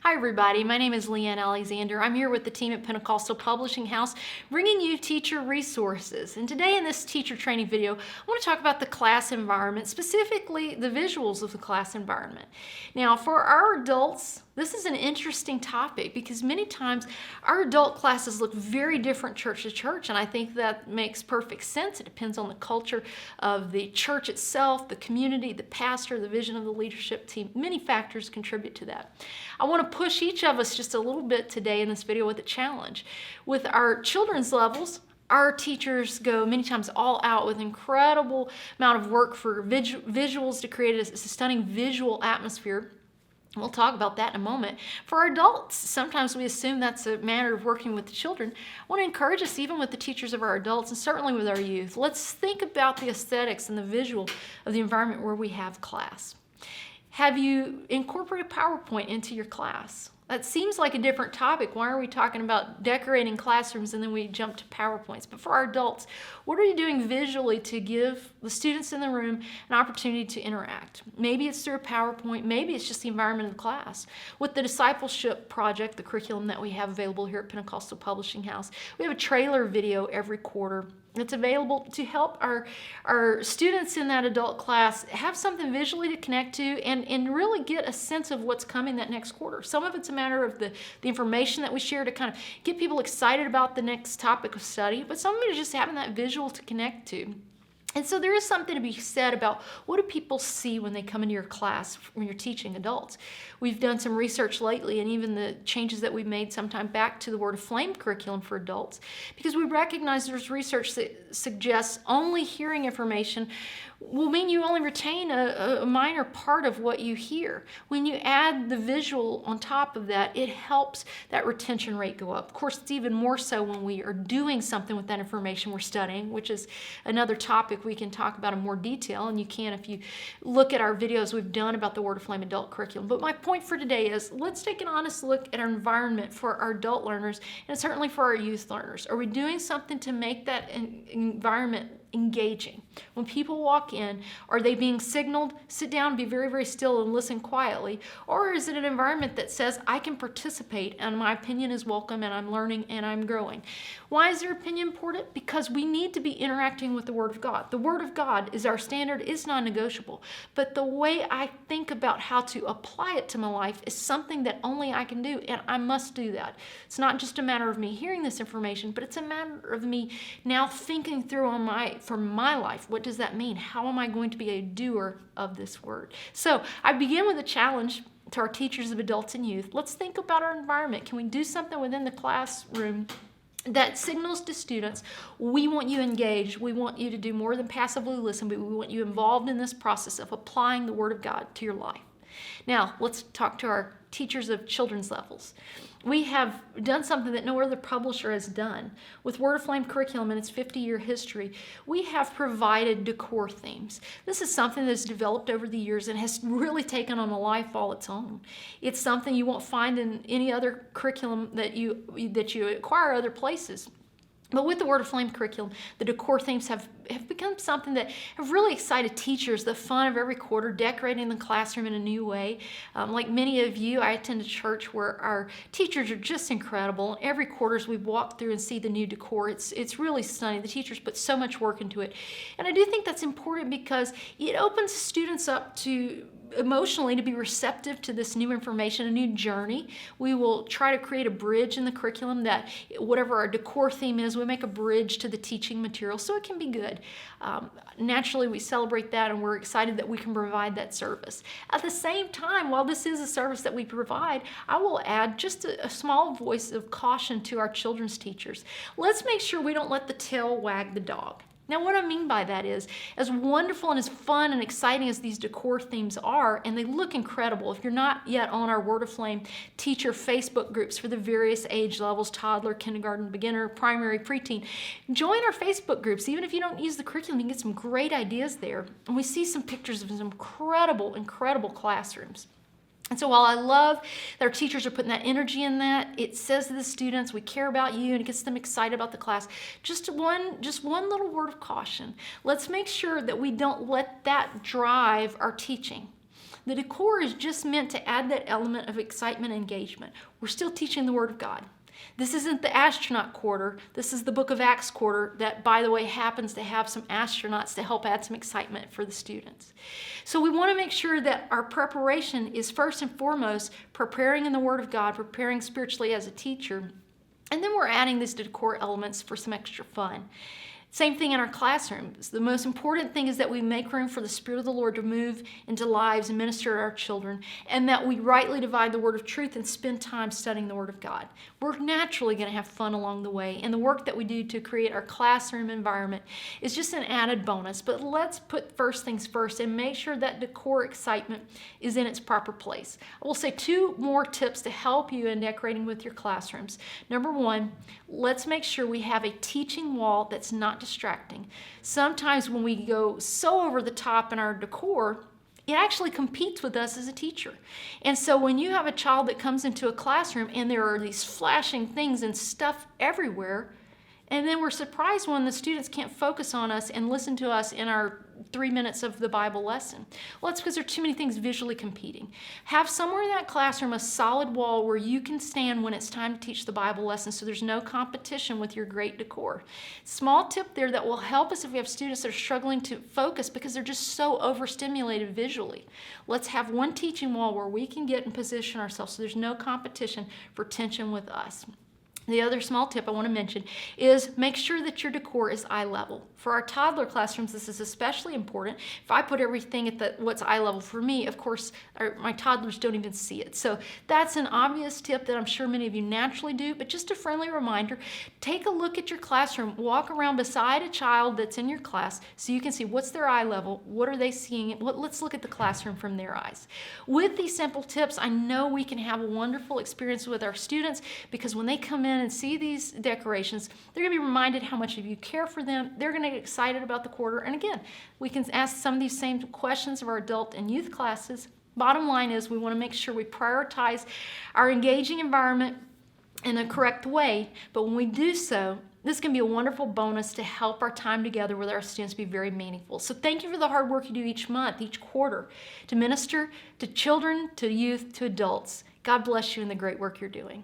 Hi everybody, my name is Leanne Alexander. I'm here with the team at Pentecostal Publishing House bringing you teacher resources. And today in this teacher training video, I want to talk about the class environment, specifically the visuals of the class environment. Now for our adults, this is an interesting topic because many times our adult classes look very different church to church, and I think that makes perfect sense. It depends on the culture of the church itself, the community, the pastor, the vision of the leadership team. Many factors contribute to that. I want to push each of us just a little bit today in this video with a challenge. With our children's levels, our teachers go many times all out with incredible amount of work for visuals to create a stunning visual atmosphere. We'll talk about that in a moment. For our adults, sometimes we assume that's a matter of working with the children. I want to encourage us, even with the teachers of our adults and certainly with our youth, let's think about the aesthetics and the visual of the environment where we have class. Have you incorporated PowerPoint into your class? That seems like a different topic. Why are we talking about decorating classrooms and then we jump to PowerPoints? But for our adults, what are you doing visually to give the students in the room an opportunity to interact? Maybe it's through a PowerPoint, maybe it's just the environment of the class. With the discipleship project, the curriculum that we have available here at Pentecostal Publishing House, we have a trailer video every quarter. It's available to help our students in that adult class have something visually to connect to and really get a sense of what's coming that next quarter. Some of it's a matter of the information that we share to kind of get people excited about the next topic of study, but some of it is just having that visual to connect to. And so there is something to be said about what do people see when they come into your class when you're teaching adults. We've done some research lately, and even the changes that we've made sometime back to the Word Aflame curriculum for adults, because we recognize there's research that suggests only hearing information will mean you only retain a minor part of what you hear. When you add the visual on top of that, it helps that retention rate go up. Of course, it's even more so when we are doing something with that information we're studying, which is another topic we can talk about in more detail, and you can if you look at our videos we've done about the Word Aflame adult curriculum. But my point for today is let's take an honest look at our environment for our adult learners and certainly for our youth learners. Are we doing something to make that environment engaging? When people walk in, are they being signaled, sit down, be very, very still and listen quietly? Or is it an environment that says, I can participate and my opinion is welcome and I'm learning and I'm growing? Why is their opinion important? Because we need to be interacting with the Word of God. The Word of God is our standard, it's non-negotiable. But the way I think about how to apply it to my life is something that only I can do, and I must do that. It's not just a matter of me hearing this information, but it's a matter of me now thinking through for my life. What does that mean? How am I going to be a doer of this word? So I begin with a challenge to our teachers of adults and youth. Let's think about our environment. Can we do something within the classroom that signals to students, we want you engaged, we want you to do more than passively listen, but we want you involved in this process of applying the Word of God to your life. Now, let's talk to our teachers of children's levels. We have done something that no other publisher has done. With Word Aflame curriculum and its 50-year history, we have provided decor themes. This is something that's developed over the years and has really taken on a life all its own. It's something you won't find in any other curriculum that you acquire other places. But with the Word Aflame curriculum, the decor themes have become something that have really excited teachers. The fun of every quarter, decorating the classroom in a new way. Like many of you, I attend a church where our teachers are just incredible. Every quarter as we walk through and see the new decor, it's really stunning. The teachers put so much work into it. And I do think that's important because it opens students up to emotionally to be receptive to this new information, a new journey. We will try to create a bridge in the curriculum that whatever our decor theme is, we make a bridge to the teaching material so it can be good. Naturally, we celebrate that and we're excited that we can provide that service. At the same time, while this is a service that we provide, I will add just a small voice of caution to our children's teachers. Let's make sure we don't let the tail wag the dog. Now, what I mean by that is, as wonderful and as fun and exciting as these decor themes are, and they look incredible, if you're not yet on our Word Aflame teacher Facebook groups for the various age levels, toddler, kindergarten, beginner, primary, preteen, join our Facebook groups. Even if you don't use the curriculum, you can get some great ideas there. And we see some pictures of some incredible, incredible classrooms. And so while I love that our teachers are putting that energy in that, it says to the students, we care about you, and it gets them excited about the class. Just one little word of caution. Let's make sure that we don't let that drive our teaching. The decor is just meant to add that element of excitement and engagement. We're still teaching the Word of God. This isn't the astronaut quarter. This is the Book of Acts quarter that, by the way, happens to have some astronauts to help add some excitement for the students. So we want to make sure that our preparation is first and foremost preparing in the Word of God, preparing spiritually as a teacher, and then we're adding these decor elements for some extra fun. Same thing in our classrooms. The most important thing is that we make room for the Spirit of the Lord to move into lives and minister to our children, and that we rightly divide the word of truth and spend time studying the Word of God. We're naturally going to have fun along the way, and the work that we do to create our classroom environment is just an added bonus. But let's put first things first and make sure that decor excitement is in its proper place. I will say 2 more tips to help you in decorating with your classrooms. Number 1, let's make sure we have a teaching wall that's not distracting. Sometimes when we go so over the top in our decor, it actually competes with us as a teacher. And so when you have a child that comes into a classroom and there are these flashing things and stuff everywhere, and then we're surprised when the students can't focus on us and listen to us in our 3 minutes of the Bible lesson. Well, it's because there are too many things visually competing. Have somewhere in that classroom a solid wall where you can stand when it's time to teach the Bible lesson, so there's no competition with your great decor. Small tip there that will help us if we have students that are struggling to focus because they're just so overstimulated visually. Let's have one teaching wall where we can get and position ourselves so there's no competition for attention with us. The other small tip I want to mention is make sure that your decor is eye level. For our toddler classrooms, this is especially important. If I put everything at what's eye level for me, of course, my toddlers don't even see it. So that's an obvious tip that I'm sure many of you naturally do, but just a friendly reminder, take a look at your classroom, walk around beside a child that's in your class so you can see what's their eye level, what are they seeing, let's look at the classroom from their eyes. With these simple tips, I know we can have a wonderful experience with our students because when they come in and see these decorations, they're going to be reminded how much of you care for them. They're going to get excited about the quarter. And again, we can ask some of these same questions of our adult and youth classes. Bottom line is we want to make sure we prioritize our engaging environment in a correct way. But when we do so, this can be a wonderful bonus to help our time together with our students be very meaningful. So thank you for the hard work you do each month, each quarter, to minister to children, to youth, to adults. God bless you in the great work you're doing.